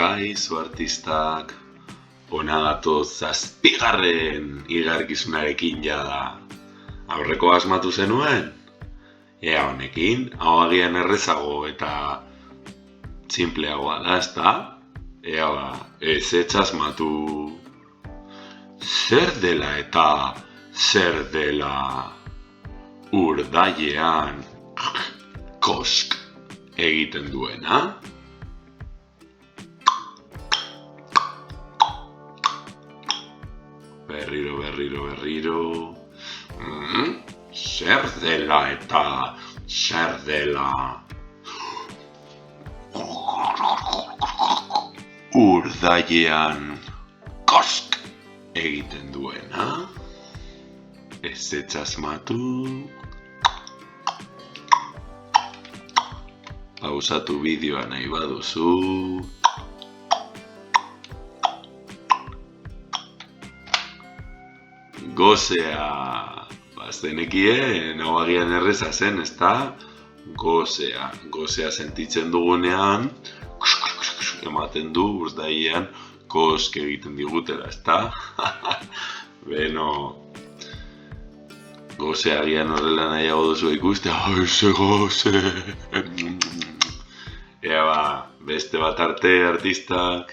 Kaixo artistak, hona gatoz zazpigarren igarkizunarekin jada. Aurreko asmatu zenuen? Ea honekin, hau agian errezago eta sinpleagoa da, ezta? Ea ba, ez asmatu. Zer dela eta zer dela urdailean kosk egiten duena? Berriro. Zer dela eta zer dela urdailean kosk egiten duena? Ez asmatu. Pausatu bideoa nahi baduzu. Gozea, bazenekien, hau agian erreza zen, ezta? Gozea sentitzen dugunean, ematen du urdailean kosk egiten digutela, ezta? Beno, gozea agian horrela nahiago duzu ikuste, ze goze! Ea ba, beste bat arte artistak.